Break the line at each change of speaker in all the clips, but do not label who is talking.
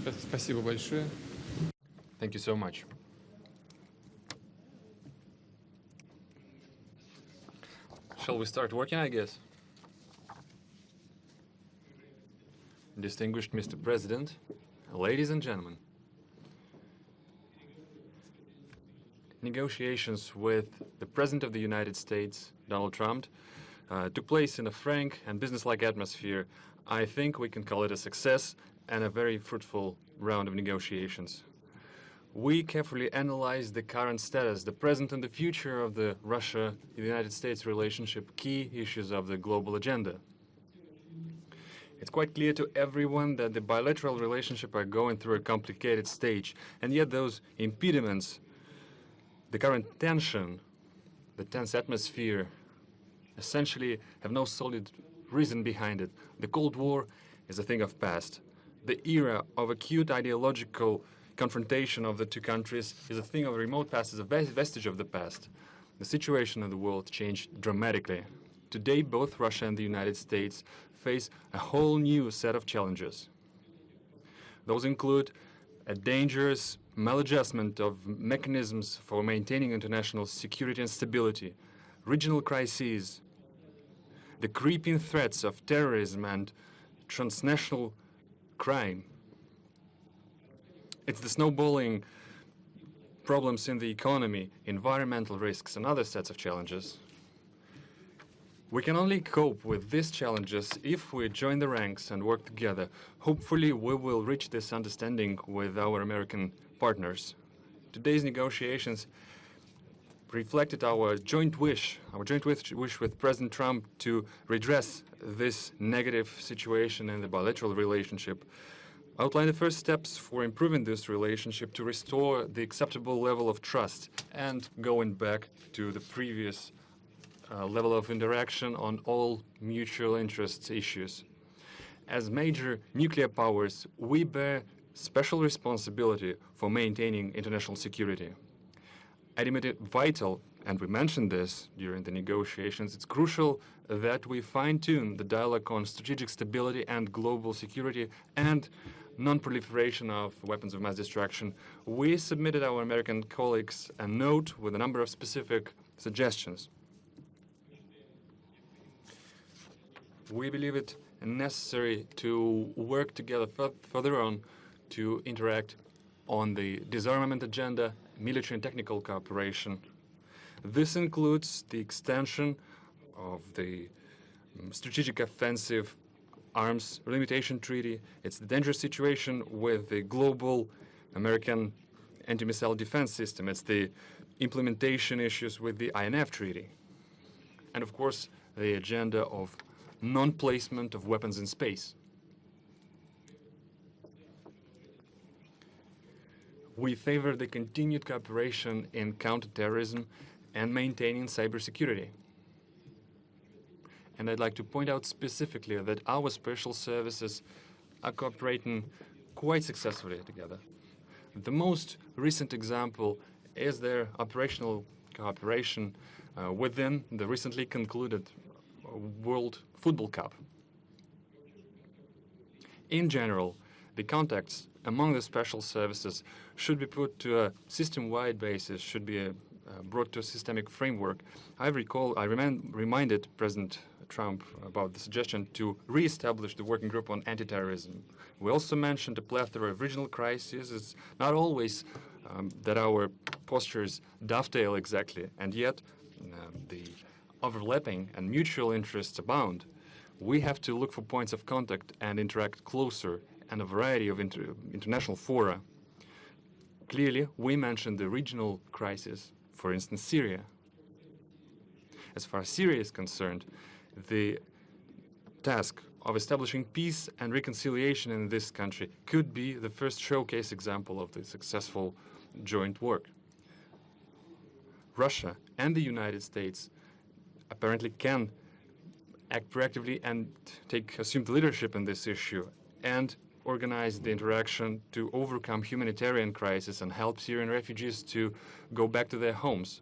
Спасибо большое.
Thank you so much. Shall we start working, I guess? Distinguished Mr. President, ladies and gentlemen, negotiations with the President of the United States, Donald Trump, took place in a frank and business-like atmosphere. I think we can call it a success and a very fruitful round of negotiations. We carefully analyzed the current status, the present and the future of the Russia-United States relationship, key issues of the global agenda. It's quite clear to everyone that the bilateral relationship are going through a complicated stage, and yet those impediments, the current tension, the tense atmosphere, essentially have no solid reason behind it. The Cold War is a thing of past. The era of acute ideological confrontation of the two countries is a thing of remote past, is a vestige of the past. The situation in the world changed dramatically. Today, both Russia and the United States face a whole new set of challenges. Those include a dangerous maladjustment of mechanisms for maintaining international security and stability, regional crises, the creeping threats of terrorism and transnational crime. It's the snowballing problems in the economy, environmental risks, and other sets of challenges. We can only cope with these challenges if we join the ranks and work together. Hopefully, we will reach this understanding with our American partners. Today's negotiations reflected our joint wish with President Trump to redress this negative situation in the bilateral relationship, outline the first steps for improving this relationship to restore the acceptable level of trust and going back to the previous level of interaction on all mutual interests issues. As major nuclear powers, we bear special responsibility for maintaining international security. I deem it vital, and we mentioned this during the negotiations, it's crucial that we fine-tune the dialogue on strategic stability and global security and non-proliferation of weapons of mass destruction. We submitted our American colleagues a note with a number of specific suggestions. We believe it necessary to work together further on to interact on the disarmament agenda, military and technical cooperation. This includes the extension of the strategic offensive arms limitation treaty. It's the dangerous situation with the global American anti-missile defense system. It's the implementation issues with the INF treaty. And of course, the agenda of non-placement of weapons in space. We favor the continued cooperation in counterterrorism and maintaining cybersecurity. And I'd like to point out specifically that our special services are cooperating quite successfully together. The most recent example is their operational cooperation within the recently concluded World Football Cup. In general, the contacts among the special services should be put to a system-wide basis, should be brought to a systemic framework. I reminded President Trump about the suggestion to re-establish the working group on anti-terrorism. We also mentioned a plethora of regional crises. It's not always that our postures dovetail exactly, and yet the overlapping and mutual interests abound. We have to look for points of contact and interact closer in a variety of international fora. Clearly, we mentioned the regional crisis, for instance, Syria. As far as Syria is concerned, the task of establishing peace and reconciliation in this country could be the first showcase example of the successful joint work. Russia and the United States apparently can act proactively and assume the leadership in this issue and organize the interaction to overcome humanitarian crisis and help Syrian refugees to go back to their homes.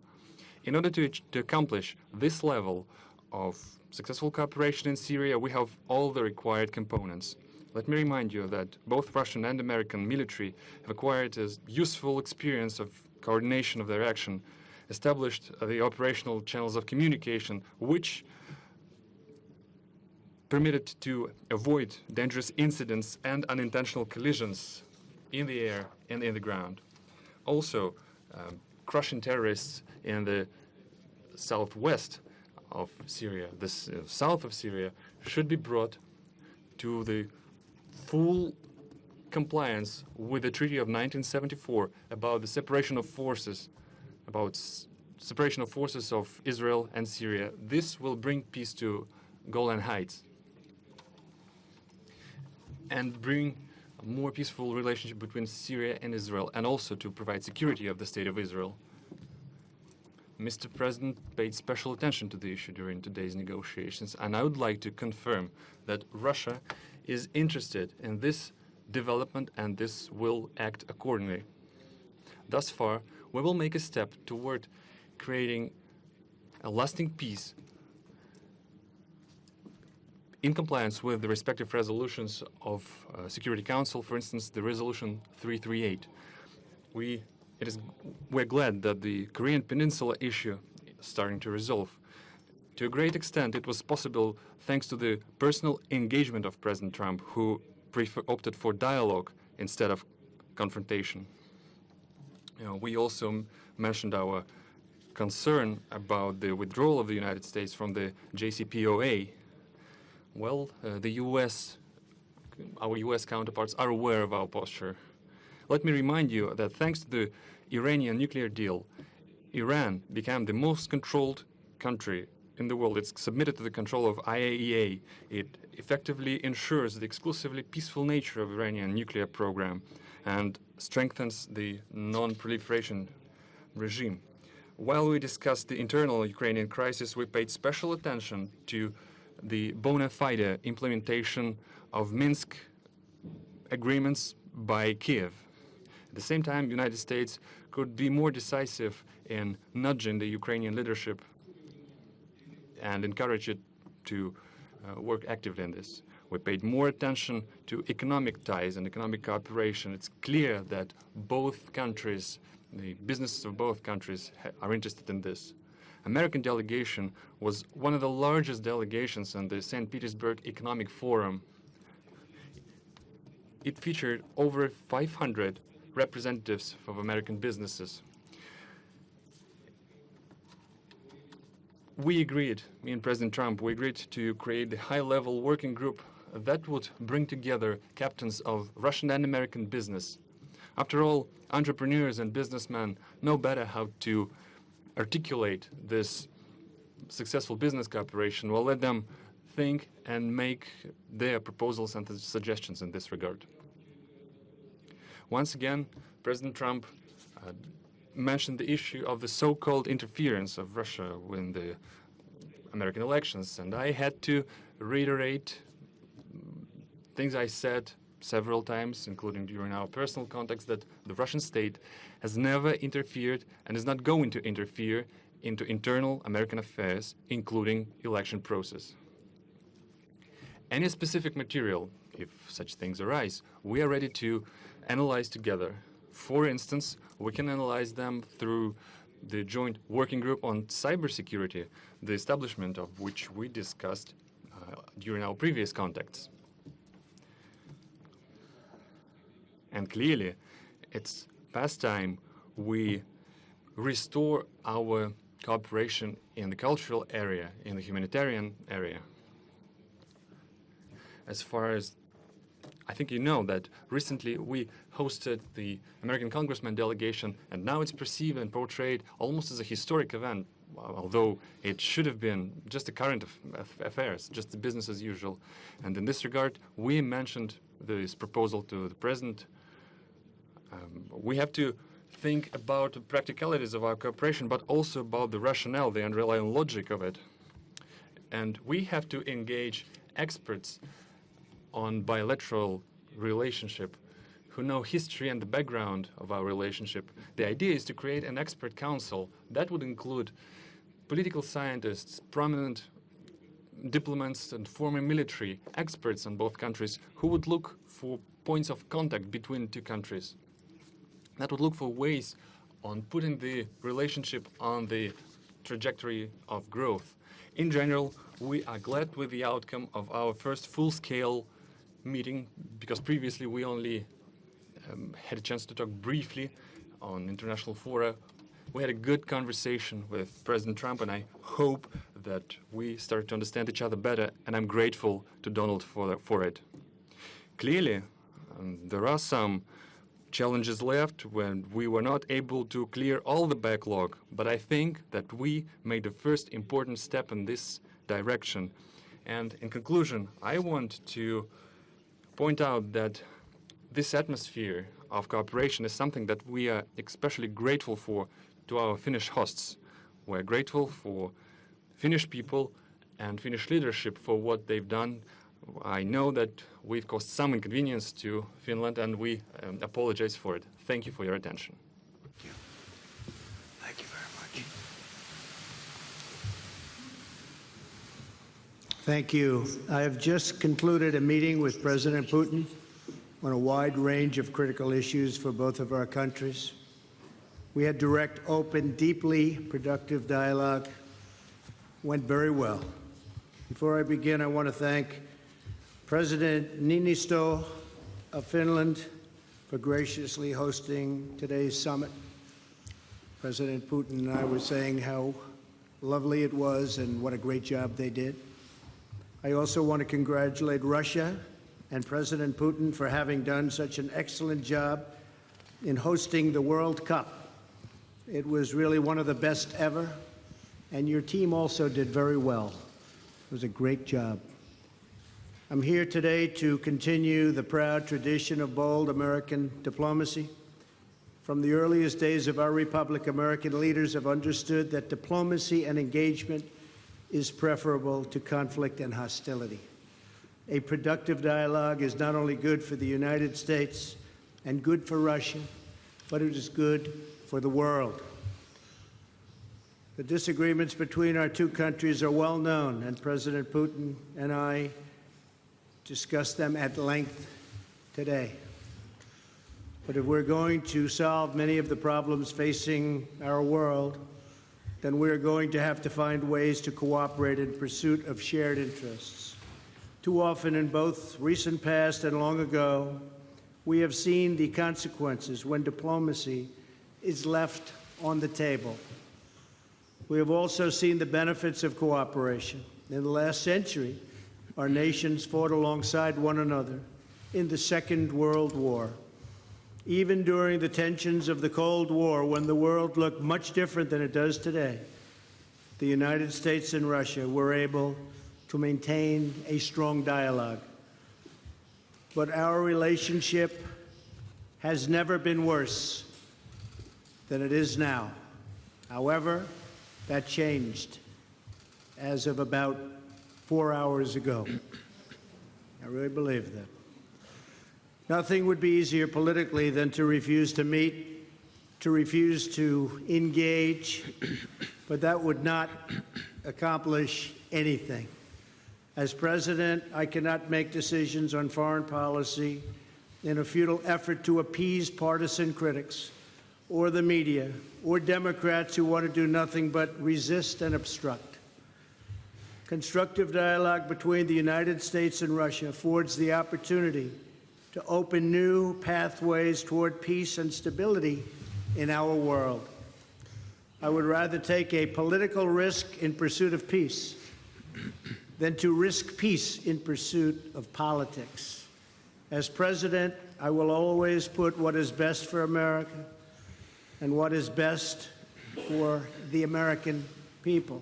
In order to accomplish this level of successful cooperation in Syria, we have all the required components. Let me remind you that both Russian and American military have acquired a useful experience of coordination of their action, established the operational channels of communication, which permitted to avoid dangerous incidents and unintentional collisions in the air and in the ground. Also, crushing terrorists in the southwest of Syria, the south of Syria, should be brought to the full compliance with the Treaty of 1974 about the separation of forces, separation of forces of Israel and Syria. This will bring peace to Golan Heights and bring a more peaceful relationship between Syria and Israel, and also to provide security of the State of Israel. Mr. President paid special attention to the issue during today's negotiations, and I would like to confirm that Russia is interested in this development and this will act accordingly. Thus far, we will make a step toward creating a lasting peace in compliance with the respective resolutions of Security Council, for instance, the Resolution 338. We're glad that the Korean Peninsula issue is starting to resolve. To a great extent, it was possible thanks to the personal engagement of President Trump, who opted for dialogue instead of confrontation. We also mentioned our concern about the withdrawal of the United States from the JCPOA. Well, our US counterparts are aware of our posture. Let me remind you that thanks to the Iranian nuclear deal, Iran became the most controlled country in the world. It's submitted to the control of IAEA. It effectively ensures the exclusively peaceful nature of Iranian nuclear program and strengthens the non-proliferation regime. While we discussed the internal Ukrainian crisis, we paid special attention to the bona fide implementation of Minsk agreements by Kiev. At the same time, the United States could be more decisive in nudging the Ukrainian leadership and encourage it to work actively in this. We paid more attention to economic ties and economic cooperation. It's clear that both countries, the businesses of both countries, are interested in this. American delegation was one of the largest delegations in the St. Petersburg Economic Forum. It featured over 500 representatives of American businesses. We agreed, me and President Trump, we agreed to create the high-level working group that would bring together captains of Russian and American business. After all, entrepreneurs and businessmen know better how to articulate this successful business cooperation. Well, let them think and make their proposals and suggestions in this regard. Once again, President Trump mentioned the issue of the so-called interference of Russia in the American elections, and I had to reiterate things I said several times, including during our personal contacts, that the Russian state has never interfered and is not going to interfere into internal American affairs, including election process. Any specific material, if such things arise, we are ready to analyze together. For instance, we can analyze them through the joint working group on cybersecurity, the establishment of which we discussed during our previous contacts. And clearly, it's past time we restore our cooperation in the cultural area, in the humanitarian area. As far as I think you know that recently we hosted the American Congressman delegation, and now it's perceived and portrayed almost as a historic event, although it should have been just a current affairs, just the business as usual. And in this regard, we mentioned this proposal to the President. We have to think about the practicalities of our cooperation, but also about the rationale, the underlying logic of it. And we have to engage experts on bilateral relationship who know history and the background of our relationship. The idea is to create an expert council that would include political scientists, prominent diplomats and former military experts in both countries who would look for points of contact between the two countries. That would look for ways on putting the relationship on the trajectory of growth. In general, we are glad with the outcome of our first full-scale meeting, because previously we only had a chance to talk briefly on international fora. We had a good conversation with President Trump, and I hope that we start to understand each other better, and I'm grateful to Donald for it. Clearly, there are some challenges left when we were not able to clear all the backlog, but I think that we made the first important step in this direction. And in conclusion, I want to point out that this atmosphere of cooperation is something that we are especially grateful for to our Finnish hosts. We're grateful for Finnish people and Finnish leadership for what they've done. I know that we've caused some inconvenience to Finland, and we apologize for it. Thank you for your attention.
Thank you. Thank you very much.
Thank you. I have just concluded a meeting with President Putin on a wide range of critical issues for both of our countries. We had direct, open, deeply productive dialogue. Went very well. Before I begin, I want to thank President Niinisto of Finland for graciously hosting today's summit. President Putin and I were saying how lovely it was and what a great job they did. I also want to congratulate Russia and President Putin for having done such an excellent job in hosting the World Cup. It was really one of the best ever, and your team also did very well. It was a great job. I'm here today to continue the proud tradition of bold American diplomacy. From the earliest days of our republic, American leaders have understood that diplomacy and engagement is preferable to conflict and hostility. A productive dialogue is not only good for the United States and good for Russia, but it is good for the world. The disagreements between our two countries are well known, and President Putin and I discussed them at length today. But if we're going to solve many of the problems facing our world, then we're going to have to find ways to cooperate in pursuit of shared interests. Too often in both recent past and long ago, we have seen the consequences when diplomacy is left on the table. We have also seen the benefits of cooperation. In the last century, our nations fought alongside one another in the Second World War. Even during the tensions of the Cold War, when the world looked much different than it does today, the United States and Russia were able to maintain a strong dialogue. But our relationship has never been worse than it is now. However, that changed as of about 4 hours ago. I really believe that. Nothing would be easier politically than to refuse to meet, to refuse to engage, but that would not accomplish anything. As president, I cannot make decisions on foreign policy in a futile effort to appease partisan critics or the media or Democrats who want to do nothing but resist and obstruct. Constructive dialogue between the United States and Russia affords the opportunity to open new pathways toward peace and stability in our world. I would rather take a political risk in pursuit of peace than to risk peace in pursuit of politics. As president, I will always put what is best for America and what is best for the American people.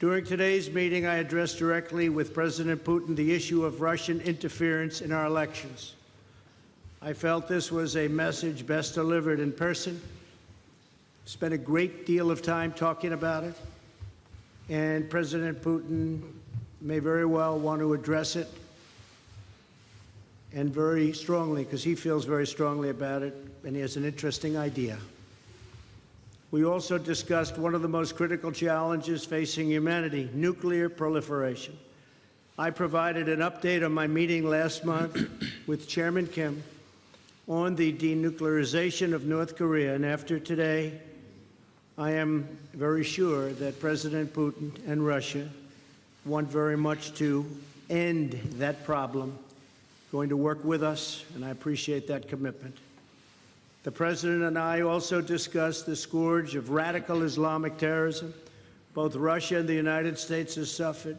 During today's meeting, I addressed directly with President Putin the issue of Russian interference in our elections. I felt this was a message best delivered in person. Spent a great deal of time talking about it, and President Putin may very well want to address it, and very strongly, because he feels very strongly about it, and he has an interesting idea. We also discussed one of the most critical challenges facing humanity, nuclear proliferation. I provided an update on my meeting last month with Chairman Kim on the denuclearization of North Korea, and after today, I am very sure that President Putin and Russia want very much to end that problem, going to work with us, and I appreciate that commitment. The President and I also discussed the scourge of radical Islamic terrorism. Both Russia and the United States have suffered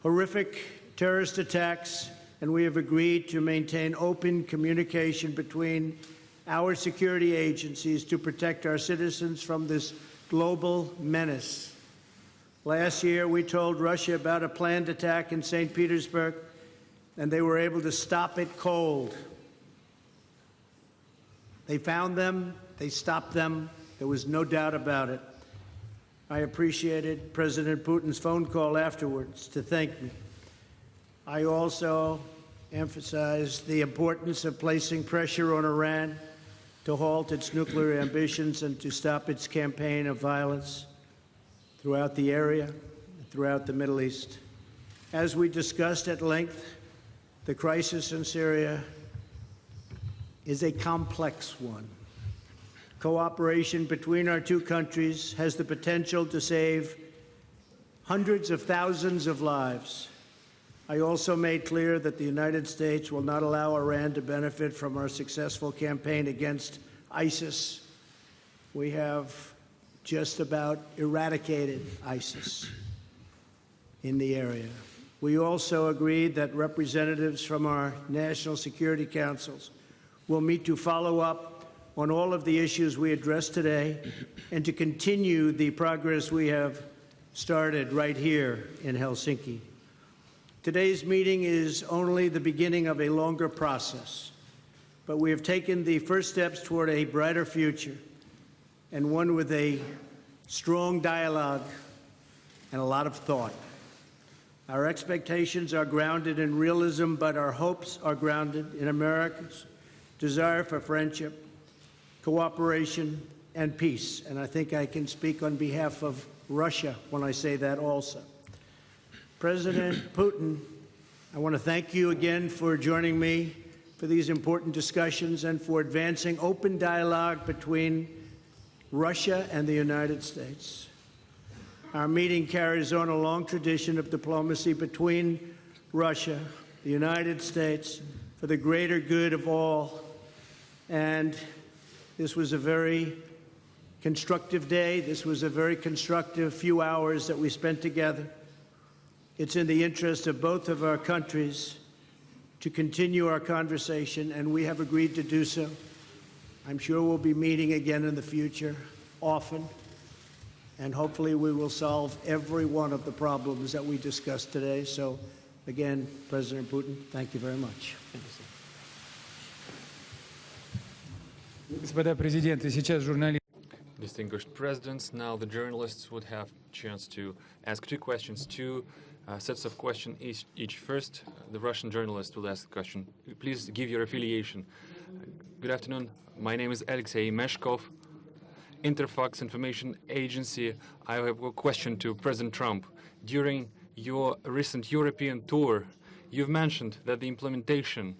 horrific terrorist attacks, and we have agreed to maintain open communication between our security agencies to protect our citizens from this global menace. Last year, we told Russia about a planned attack in St. Petersburg, and they were able to stop it cold. They found them, they stopped them, there was no doubt about it. I appreciated President Putin's phone call afterwards to thank me. I also emphasized the importance of placing pressure on Iran to halt its nuclear ambitions and to stop its campaign of violence throughout the area, throughout the Middle East. As we discussed at length, the crisis in Syria is a complex one. Cooperation between our two countries has the potential to save hundreds of thousands of lives. I also made clear that the United States will not allow Iran to benefit from our successful campaign against ISIS. We have just about eradicated ISIS in the area. We also agreed that representatives from our national security councils will meet to follow up on all of the issues we addressed today and to continue the progress we have started right here in Helsinki. Today's meeting is only the beginning of a longer process, but we have taken the first steps toward a brighter future, and one with a strong dialogue and a lot of thought. Our expectations are grounded in realism, but our hopes are grounded in America's desire for friendship, cooperation, and peace. And I think I can speak on behalf of Russia when I say that also. President Putin, I want to thank you again for joining me for these important discussions and for advancing open dialogue between Russia and the United States. Our meeting carries on a long tradition of diplomacy between Russia, the United States, for the greater good of all. And this was a very constructive day. This was a very constructive few hours that we spent together. It's in the interest of both of our countries to continue our conversation, and we have agreed to do so. I'm sure we'll be meeting again in the future, often, and hopefully we will solve every one of the problems that we discussed today. So, again, President Putin, thank you very much.
Господа президенты, сейчас журналисты.
Distinguished presidents, now the journalists would have a chance to ask two questions, two sets of questions each. First, the Russian journalist will ask the question. Please give your affiliation. Good afternoon. My name is Alexei Meshkov, Interfax Information Agency. I have a question to President Trump. During your recent European tour, you've mentioned that the implementation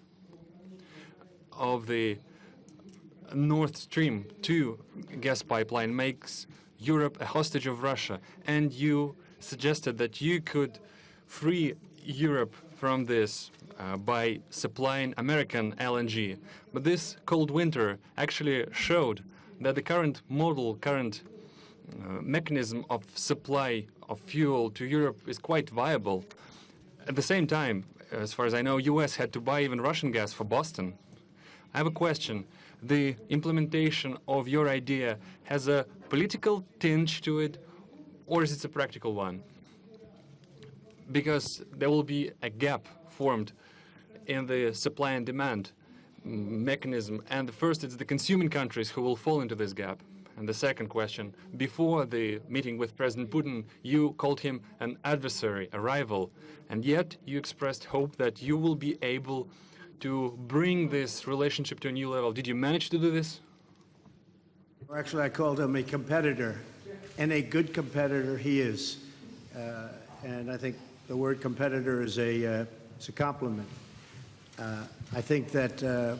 of the Nord Stream 2 gas pipeline makes Europe a hostage of Russia, and you suggested that you could free Europe from this by supplying American LNG. But this cold winter actually showed that the current mechanism of supply of fuel to Europe is quite viable. At the same time, as far as I know, US had to buy even Russian gas for Boston. I have a question. The implementation of your idea has a political tinge to it, or is it a practical one? Because there will be a gap formed in the supply and demand mechanism, and the first, it's the consuming countries who will fall into this gap. And the second question, before the meeting with President Putin, you called him an adversary, a rival, and yet you expressed hope that you will be able to bring this relationship to a new level. Did you manage to do this?
Actually, I called him a competitor, and a good competitor he is. And I think the word competitor is it's a compliment. I think that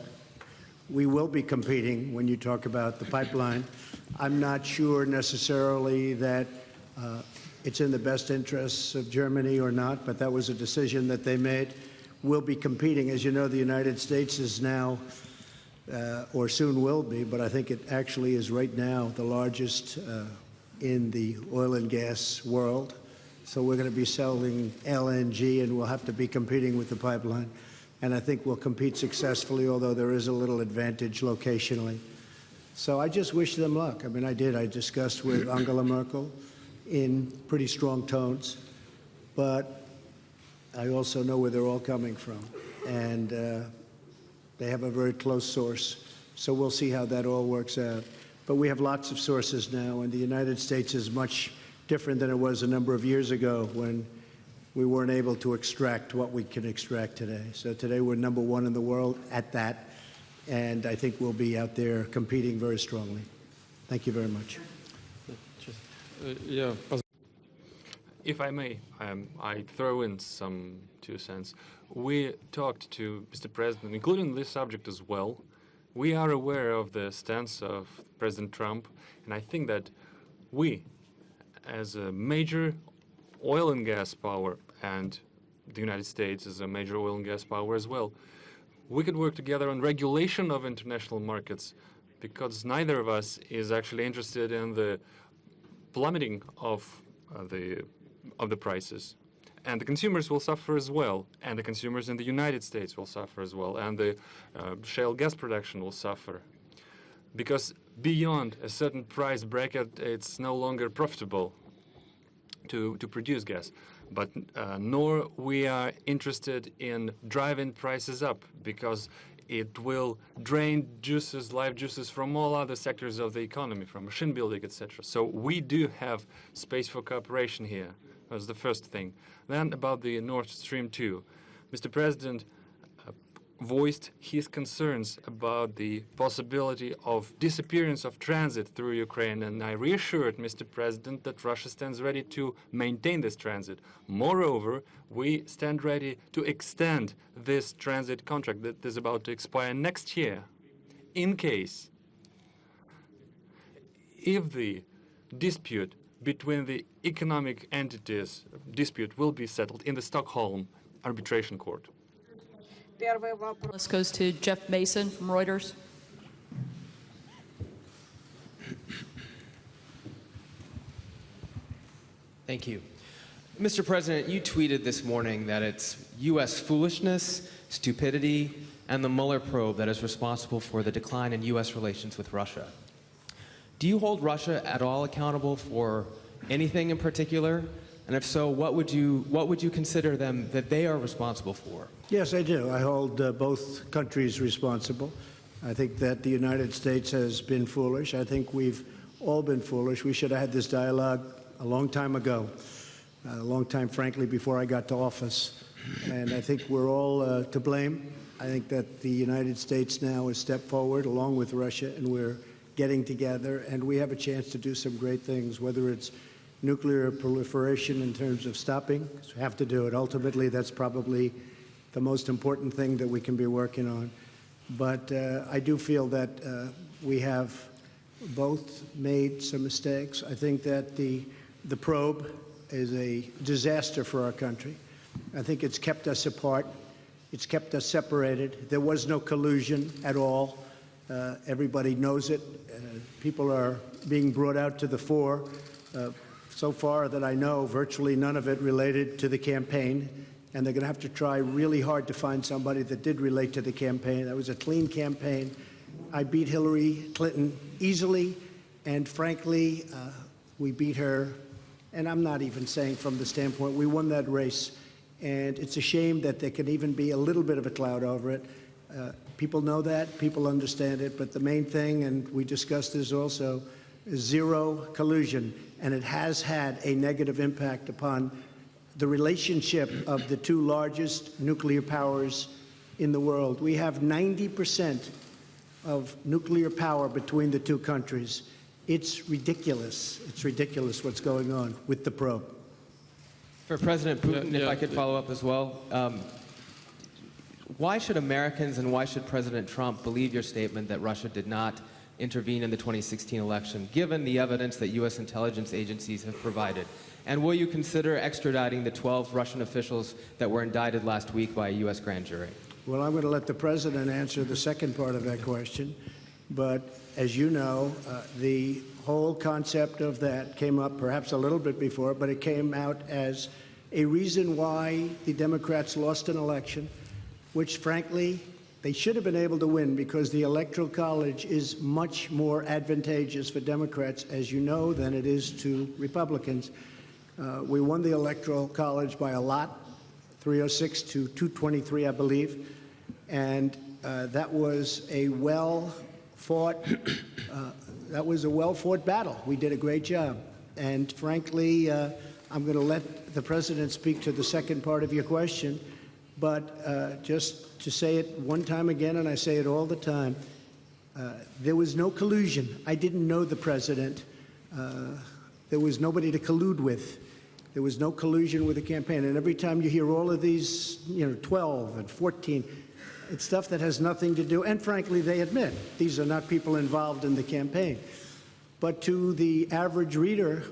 we will be competing when you talk about the pipeline. I'm not sure necessarily that it's in the best interests of Germany or not, but that was a decision that they made. We'll be competing. As you know, the United States is now, or soon will be, but I think it actually is right now the largest in the oil and gas world. So we're going to be selling LNG, and we'll have to be competing with the pipeline. And I think we'll compete successfully, although there is a little advantage locationally. So I just wish them luck. I mean, I did. I discussed with Angela Merkel in pretty strong tones, but I also know where they're all coming from. And they have a very close source. So we'll see how that all works out. But we have lots of sources now, and the United States is much different than it was a number of years ago when we weren't able to extract what we can extract today. So today we're #1 in the world at that, and I think we'll be out there competing very strongly. Thank you very much.
If I may, I throw in some 2 cents. We talked to Mr. President, including this subject as well. We are aware of the stance of President Trump, and I think that we, as a major oil and gas power, and the United States is a major oil and gas power as well, we could work together on regulation of international markets, because neither of us is actually interested in the plummeting of the prices. And the consumers will suffer as well, and the consumers in the United States will suffer as well, and the shale gas production will suffer. Because beyond a certain price bracket, it's no longer profitable to produce gas. But nor we are interested in driving prices up, because it will drain juices, life juices, from all other sectors of the economy, from machine building, etc. So we do have space for cooperation here. That's the first thing. Then about the Nord Stream 2. Mr. President voiced his concerns about the possibility of disappearance of transit through Ukraine, and I reassured Mr. President that Russia stands ready to maintain this transit. Moreover, we stand ready to extend this transit contract that is about to expire next year, in case if the dispute between the economic entities will be settled in the Stockholm Arbitration Court.
This goes to Jeff Mason from Reuters.
Thank you. Mr. President, you tweeted this morning that it's U.S. foolishness, stupidity, and the Mueller probe that is responsible for the decline in U.S. relations with Russia. Do you hold Russia at all accountable for anything in particular? And if so, what would you consider them that they are responsible for?
Yes, I do. I hold both countries responsible. I think that the United States has been foolish. I think we've all been foolish. We should have had this dialogue a long time ago, a long time, frankly, before I got to office. And I think we're all to blame. I think that the United States now has stepped forward along with Russia, and we're getting together, and we have a chance to do some great things, whether it's nuclear proliferation in terms of stopping, because we have to do it. Ultimately, that's probably the most important thing that we can be working on. But I do feel that we have both made some mistakes. I think that the probe is a disaster for our country. I think it's kept us apart. It's kept us separated. There was no collusion at all. Everybody knows it. People are being brought out to the fore. So far that I know, virtually none of it related to the campaign, and they're going to have to try really hard to find somebody that did relate to the campaign. That was a clean campaign. I beat Hillary Clinton easily, and frankly, we beat her, and I'm not even saying from the standpoint, we won that race, and it's a shame that there can even be a little bit of a cloud over it. People know that, people understand it, but the main thing, and we discussed this also, is zero collusion, and it has had a negative impact upon the relationship of the two largest nuclear powers in the world. We have 90% of nuclear power between the two countries, It's ridiculous. It's ridiculous what's going on with the probe.
For President Putin, if
yeah,
I could follow up as well, why should Americans and why should President Trump believe your statement that Russia did not intervene in the 2016 election, given the evidence that U.S. intelligence agencies have provided? And will you consider extraditing the 12 Russian officials that were indicted last week by a U.S. grand jury?
Well, I'm going to let the president answer the second part of that question. But as you know, the whole concept of that came up perhaps a little bit before, but it came out as a reason why the Democrats lost an election, which, frankly, they should have been able to win because the Electoral College is much more advantageous for Democrats, as you know, than it is to Republicans. We won the Electoral College by a lot, 306 to 223, I believe. And that was a well-fought battle. We did a great job. And frankly, I'm going to let the president speak to the second part of your question. But just to say it one time again, and I say it all the time, there was no collusion. I didn't know the president. There was nobody to collude with. There was no collusion with the campaign. And every time you hear all of these, 12 and 14, it's stuff that has nothing to do, and frankly, they admit, these are not people involved in the campaign. But to the average reader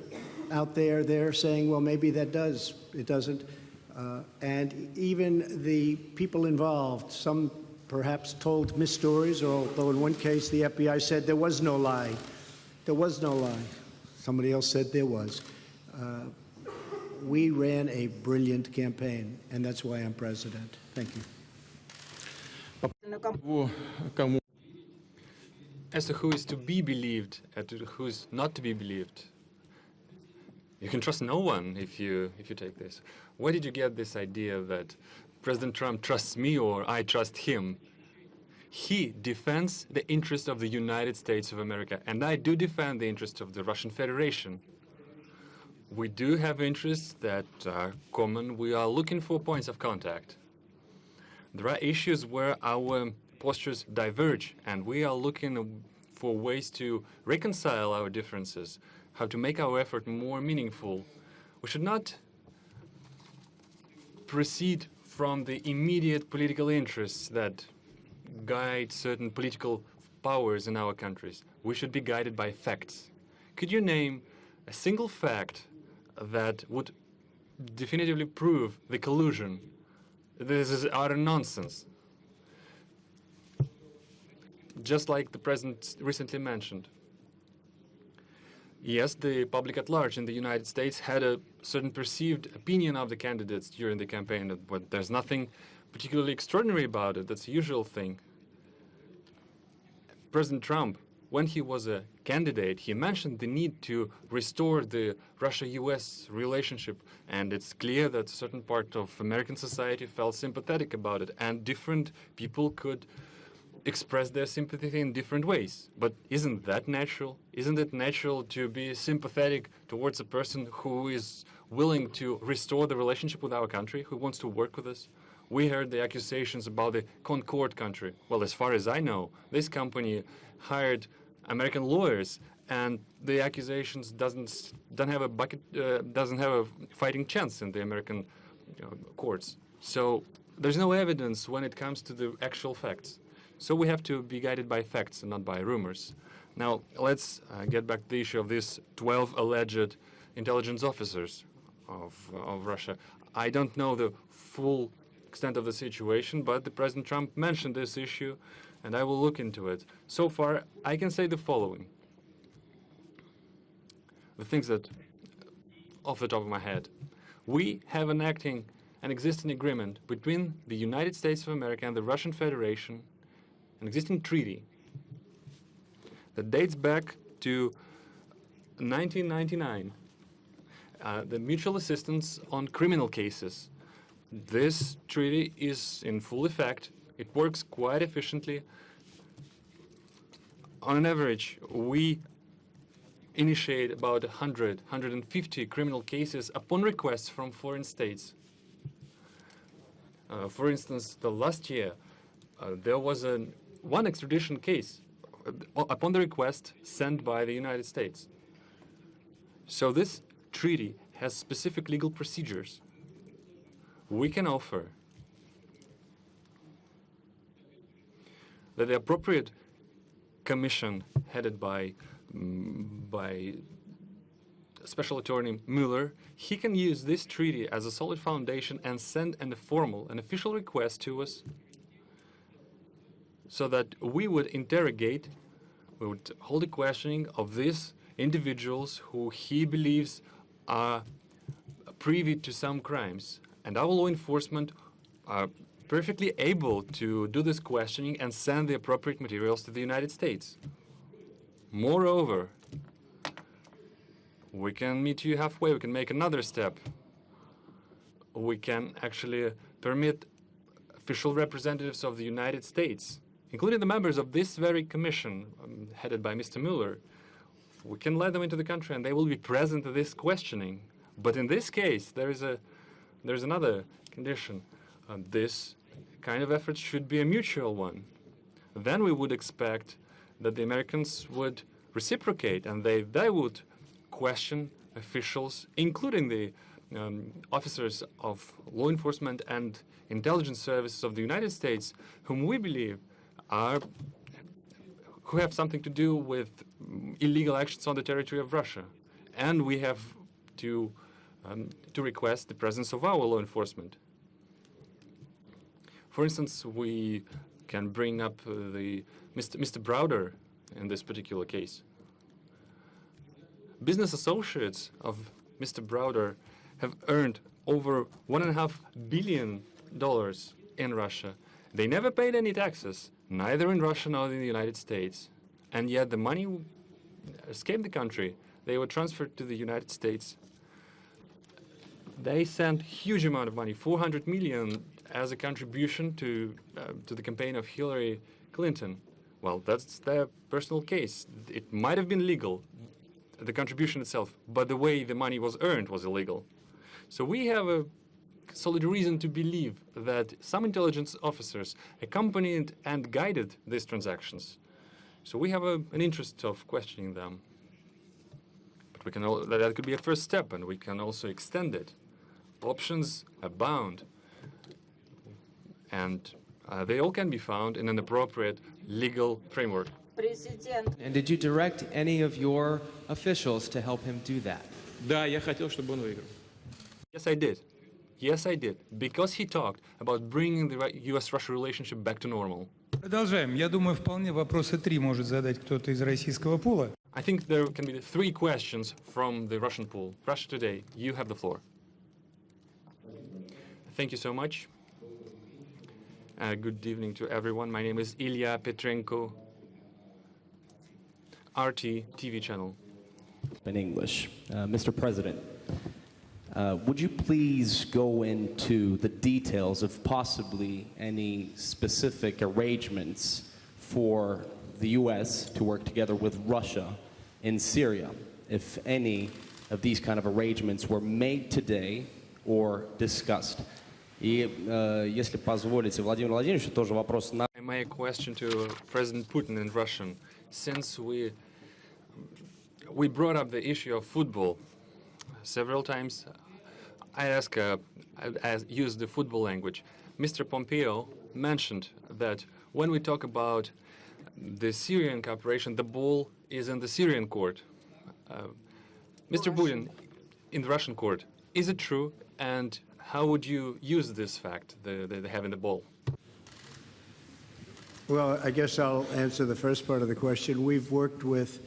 out there, they're saying, well, maybe that does. It doesn't. And even the people involved, some perhaps told misstories, although in one case the FBI said there was no lie. There was no lie. Somebody else said there was. We ran a brilliant campaign, and that's why I'm president. Thank you.
As to who is to be believed and to who is not to be believed, you can trust no one if you take this. Where did you get this idea that President Trump trusts me or I trust him? He defends the interest of the United States of America, and I do defend the interest of the Russian Federation. We do have interests that are common. We are looking for points of contact. There are issues where our postures diverge, and we are looking for ways to reconcile our differences, how to make our effort more meaningful. We should not proceed from the immediate political interests that guide certain political powers in our countries. We should be guided by facts. Could you name a single fact that would definitively prove the collusion? This is utter nonsense. Just like the president recently mentioned. Yes, the public at large in the United States had a certain perceived opinion of the candidates during the campaign, but there's nothing particularly extraordinary about it. That's a usual thing. President Trump, when he was a candidate, he mentioned the need to restore the Russia-US relationship, and it's clear that a certain part of American society felt sympathetic about it, and different people could express their sympathy in different ways. But isn't that natural? Isn't it natural to be sympathetic towards a person who is willing to restore the relationship with our country, who wants to work with us? We heard the accusations about the Concord country. Well, as far as I know, this company hired American lawyers, and the accusations doesn't have a fighting chance in the American courts. So there's no evidence when it comes to the actual facts. So we have to be guided by facts and not by rumors. Now, let's get back to the issue of these 12 alleged intelligence officers of Russia. I don't know the full extent of the situation, but the President Trump mentioned this issue, and I will look into it. So far, I can say the following. The things that, off the top of my head, we have an existing agreement between the United States of America and the Russian Federation, an existing treaty that dates back to 1999, the mutual assistance on criminal cases. This treaty is in full effect. It works quite efficiently. On an average, we initiate about 150 criminal cases upon requests from foreign states. For instance, the last year, there was one extradition case upon the request sent by the United States. So this treaty has specific legal procedures. We can offer that the appropriate commission headed by Special Attorney Mueller, he can use this treaty as a solid foundation and send an official request to us so that we would interrogate, we would hold a questioning of these individuals who he believes are privy to some crimes. And our law enforcement are perfectly able to do this questioning and send the appropriate materials to the United States. Moreover, we can meet you halfway, we can make another step. We can actually permit official representatives of the United States, including the members of this very commission headed by Mr. Mueller, we can let them into the country and they will be present at this questioning. But in this case, there's another condition. This kind of effort should be a mutual one. Then we would expect that the Americans would reciprocate and they would question officials, including the officers of law enforcement and intelligence services of the United States, whom we believe who have something to do with illegal actions on the territory of Russia. And we have to request the presence of our law enforcement. For instance, we can bring up Mr. Browder in this particular case. Business associates of Mr. Browder have earned over $1.5 billion in Russia. They never paid any taxes, neither in Russia nor in the United States. And yet the money escaped the country. They were transferred to the United States. They sent huge amount of money, $400 million, as a contribution to the campaign of Hillary Clinton. Well, that's their personal case. It might have been legal, the contribution itself, but the way the money was earned was illegal. So we have a solid reason to believe that some intelligence officers accompanied and guided these transactions. So we have an interest of questioning them. But we can that could be a first step, and we can also extend it. Options abound, and they all can be found in an appropriate legal framework.
And did you direct any of your officials to help him do that?
Да, я хотел, чтобы он выиграл.
Yes, I did. Yes, I did. Because he talked about bringing the US-Russia relationship back to normal.
Продолжаем. Я думаю, вполне вопросы 3 может задать кто-то из российского пула.
I think there can be 3 questions from the Russian pool. Russia Today, you have the floor. Thank you so much. Good evening to everyone. My name is Ilya Petrenko, RT TV channel.
In English. Mr. President, would you please go into the details of possibly any specific arrangements for the U.S. to work together with Russia in Syria, if any of these kind of arrangements were made today or discussed? И если позволите, Владимир Владимирович, тоже вопрос на...
My question to President Putin in Russian. Since we brought up the issue of football several times, I used the football language. Mr. Pompeo mentioned that when we talk about the Syrian cooperation, the ball is in the Syrian court. Mr. Putin, in the Russian court, is it true? And how would you use this fact, the having the ball?
Well, I guess I'll answer the first part of the question. We've worked with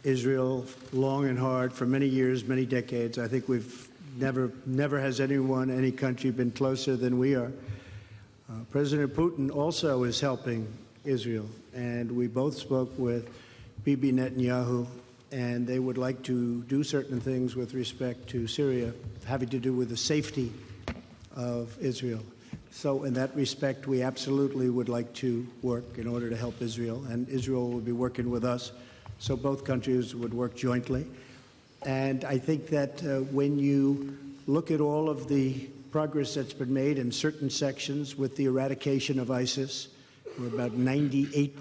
Israel long and hard for many years, many decades. I think we've never has any country been closer than we are. President Putin also is helping Israel, and we both spoke with Bibi Netanyahu, and they would like to do certain things with respect to Syria, having to do with the safety of Israel. So in that respect, we absolutely would like to work in order to help Israel, and Israel will be working with us, so both countries would work jointly. And I think that when you look at all of the progress that's been made in certain sections with the eradication of ISIS We're about 98%,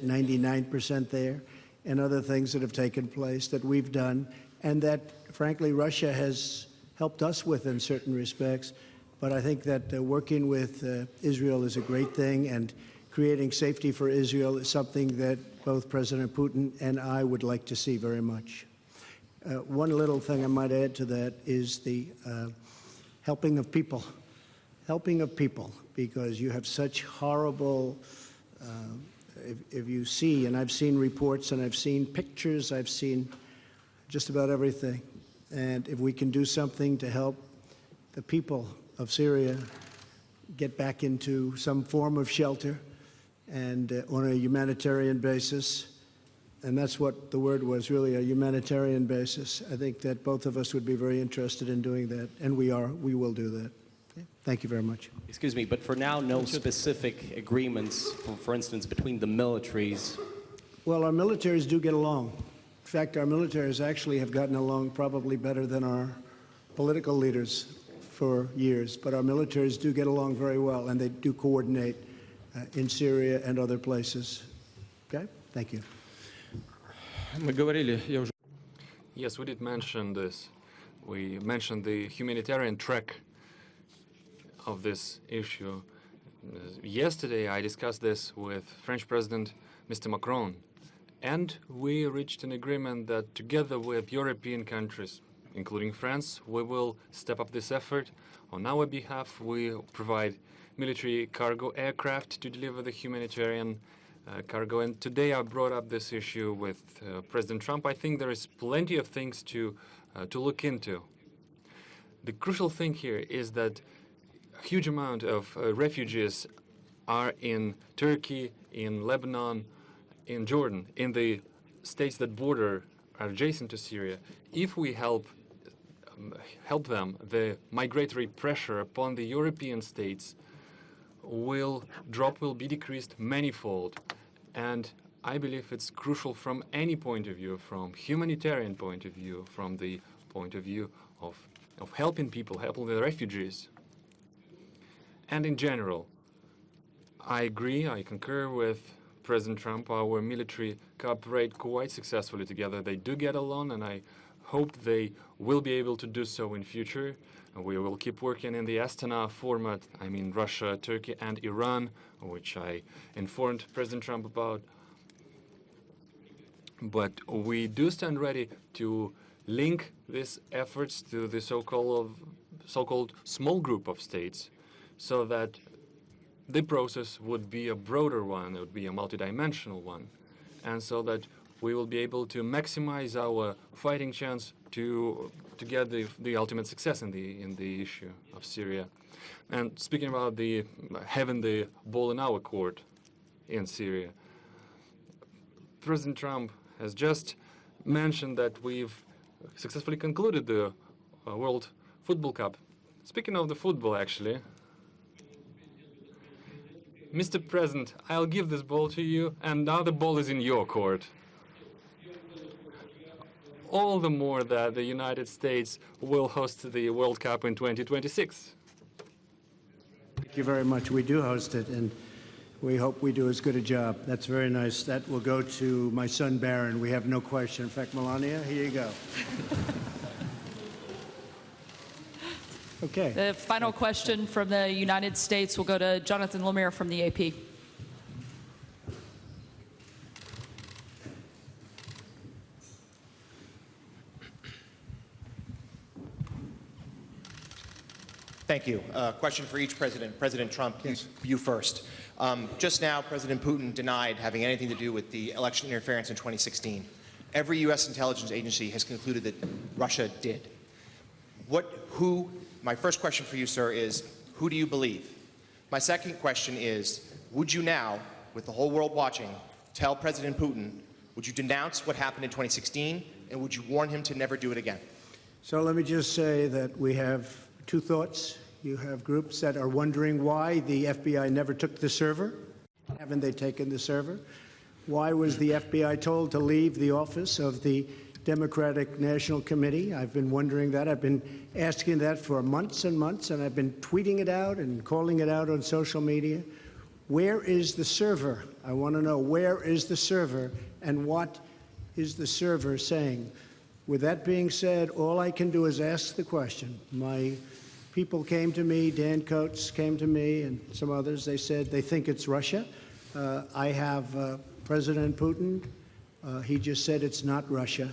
99% there, and other things that have taken place that we've done, and that, frankly, Russia has helped us with in certain respects. But I think that working with Israel is a great thing, and creating safety for Israel is something that both President Putin and I would like to see very much. One little thing I might add to that is the helping of people. Helping of people, because you have such horrible, if you see, and I've seen reports and I've seen pictures, I've seen just about everything. And if we can do something to help the people of Syria get back into some form of shelter and on a humanitarian basis, and that's what the word was, really, a humanitarian basis, I think that both of us would be very interested in doing that, and we will do that. Okay? Thank you very much.
Excuse me, but for now, no specific agreements, for instance, between the militaries?
Well, our militaries do get along. In fact, our militaries actually have gotten along probably better than our political leaders for years, but our militaries do get along very well, and they do coordinate in Syria and other places. Okay? Thank you.
Мы говорили, я уже...
Yes, we did mention this. We mentioned the humanitarian track of this issue. Yesterday, I discussed this with French President Mr. Macron, and we reached an agreement that together with European countries, including France, we will step up this effort. On our behalf, we provide military cargo aircraft to deliver the humanitarian cargo. And today I brought up this issue with President Trump. I think there is plenty of things to look into. The crucial thing here is that a huge amount of refugees are in Turkey, in Lebanon, in Jordan, in the states that border are adjacent to Syria. If we help them, the migratory pressure upon the European states will be decreased manifold. And I believe it's crucial from any point of view, from humanitarian point of view, from the point of view of helping people, helping the refugees. And in general, I agree, I concur with President Trump. Our military cooperate quite successfully together. They do get along, and I hope they will be able to do so in future. We will keep working in the Astana format, I mean Russia, Turkey, and Iran, which I informed President Trump about. But we do stand ready to link these efforts to the so-called small group of states, so that the process would be a broader one, it would be a multidimensional one, and so that we will be able to maximize our fighting chance to get the ultimate success in the issue of Syria. And speaking about having the ball in our court in Syria, President Trump has just mentioned that we've successfully concluded the World Football Cup. Speaking of the football, actually, Mr. President, I'll give this ball to you, and now the ball is in your court. All the more that the United States will host the World Cup in 2026.
Thank you very much. We do host it, and we hope we do as good a job. That's very nice. That will go to my son, Barron. We have no question. In fact, Melania, here you go. Okay.
The final question from the United States will go to Jonathan Lemire from the AP.
Thank you. Question for each president. President Trump, yes. You first. Just now, President Putin denied having anything to do with the election interference in 2016. Every U.S. intelligence agency has concluded that Russia did. My first question for you, sir, is who do you believe? My second question is, would you now, with the whole world watching, tell President Putin, would you denounce what happened in 2016, and would you warn him to never do it again?
So let me just say that we have two thoughts. You have groups that are wondering why the FBI never took the server. Haven't they taken the server? Why was the FBI told to leave the office of the Democratic National Committee? I've been wondering that. I've been asking that for months and months, and I've been tweeting it out and calling it out on social media. Where is the server? I want to know where is the server and what is the server saying? With that being said, all I can do is ask the question. My people came to me, Dan Coates came to me, and some others. They said they think it's Russia. I have President Putin. He just said it's not Russia.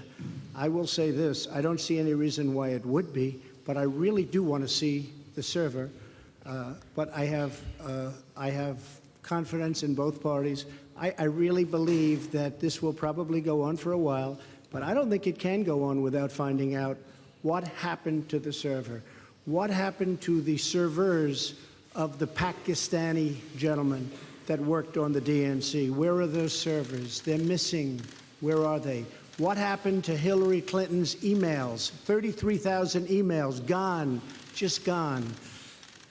I will say this. I don't see any reason why it would be, but I really do want to see the server. But I have confidence in both parties. I really believe that this will probably go on for a while, but I don't think it can go on without finding out what happened to the server. What happened to the servers of the Pakistani gentlemen that worked on the DNC? Where are those servers? They're missing. Where are they? What happened to Hillary Clinton's emails? 33,000 emails gone, just gone.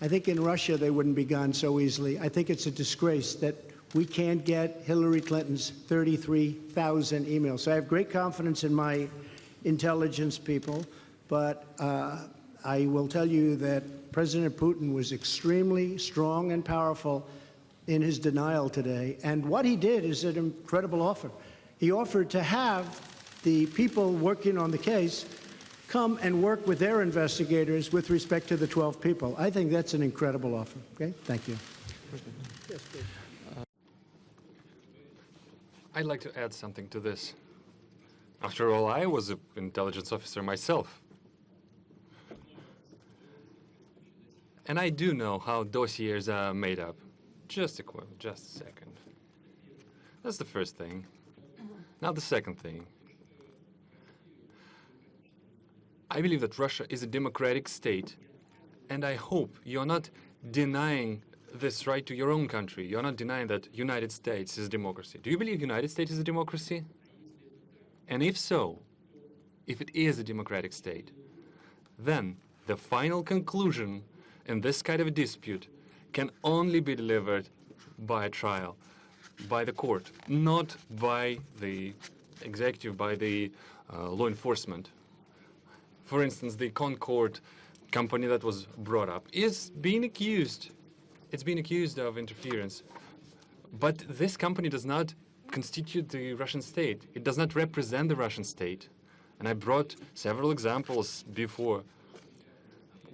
I think in Russia they wouldn't be gone so easily. I think it's a disgrace that we can't get Hillary Clinton's 33,000 emails. So I have great confidence in my intelligence people, but I will tell you that President Putin was extremely strong and powerful in his denial today. And what he did is an incredible offer. He offered to have the people working on the case come and work with their investigators with respect to the 12 people. I think that's an incredible offer. Okay? Thank you. Yes, please.
I'd like to add something to this. After all, I was an intelligence officer myself. And I do know how dossiers are made up. Just a second. That's the first thing. Now the second thing. I believe that Russia is a democratic state, and I hope you're not denying this right to your own country. You're not denying that United States is a democracy. Do you believe United States is a democracy? And if so, if it is a democratic state, then the final conclusion in this kind of a dispute can only be delivered by a trial, by the court, not by the executive, by the law enforcement. For instance, the Concord company that was brought up is being accused. It's been accused of interference. But this company does not constitute the Russian state. It does not represent the Russian state. And I brought several examples before.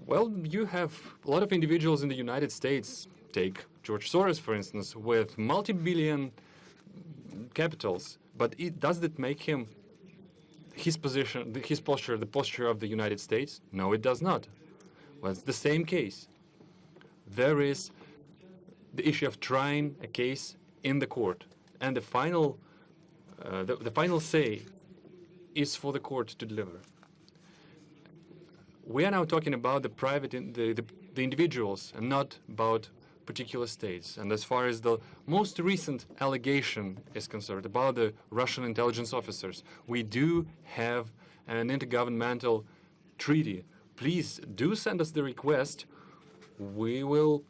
Well, you have a lot of individuals in the United States, take George Soros, for instance, with multi-billion capitals. But does that make him, his position, his posture, the posture of the United States? No, it does not. Well, it's the same case. There is the issue of trying a case in the court, and the final say is for the court to deliver. We are now talking about the private, the individuals, and not about particular states. And as far as the most recent allegation is concerned about the Russian intelligence officers, we do have an intergovernmental treaty. Please do send us the request. We will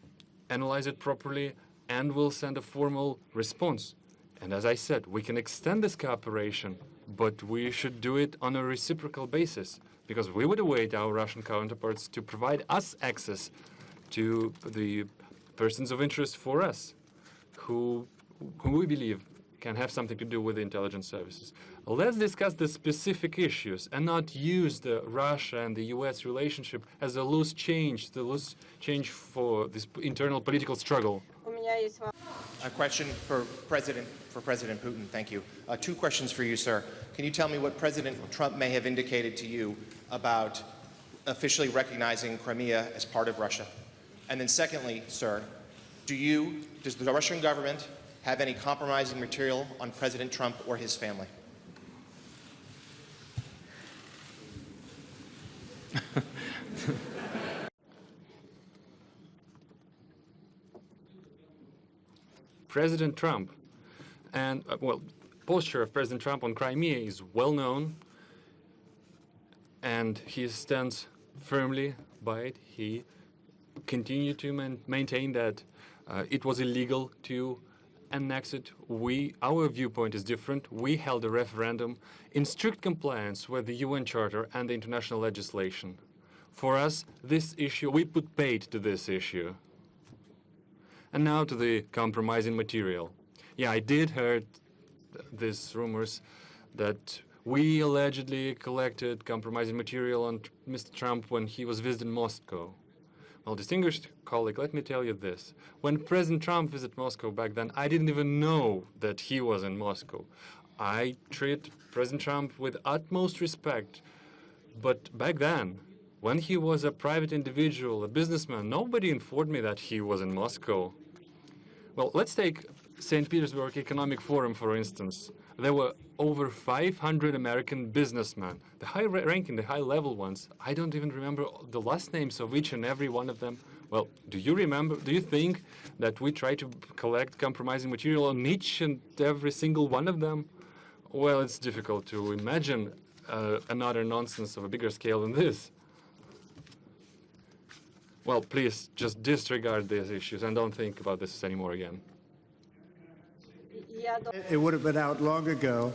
analyze it properly and we'll send a formal response. And as I said, we can extend this cooperation, but we should do it on a reciprocal basis, because we would await our Russian counterparts to provide us access to the persons of interest for us, who we believe can have something to do with the intelligence services. Let's discuss the specific issues and not use the Russia and the US relationship as a loose change for this internal political struggle.
A question for President Putin. Thank you. Two questions for you, sir. Can you tell me what President Trump may have indicated to you about officially recognizing Crimea as part of Russia? And then secondly, sir, does the Russian government have any compromising material on President Trump or his family?
President Trump and, posture of President Trump on Crimea is well known, and he stands firmly by it. He continued to maintain that it was illegal to annex it. Our viewpoint is different. We held a referendum in strict compliance with the UN Charter and the international legislation. For us, this issue, we put paid to this issue. And now to the compromising material. Yeah, I did heard these rumors that we allegedly collected compromising material on Mr. Trump when he was visiting Moscow. Well, distinguished colleague, let me tell you this. When President Trump visited Moscow back then, I didn't even know that he was in Moscow. I treat President Trump with utmost respect. But back then, when he was a private individual, a businessman, nobody informed me that he was in Moscow. Well, let's take St. Petersburg Economic Forum, for instance. There were over 500 American businessmen, the high-ranking, the high-level ones. I don't even remember the last names of each and every one of them. Well, do you remember, do you think that we try to collect compromising material on each and every single one of them? Well, it's difficult to imagine another nonsense of a bigger scale than this. Well, please just disregard these issues and don't think about this anymore again.
It would have been out long ago.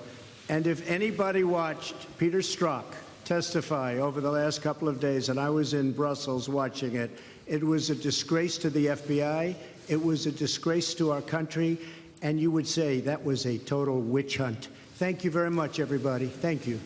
And if anybody watched Peter Strzok testify over the last couple of days, and I was in Brussels watching it, it was a disgrace to the FBI. It was a disgrace to our country. And you would say that was a total witch hunt. Thank you very much, everybody. Thank you.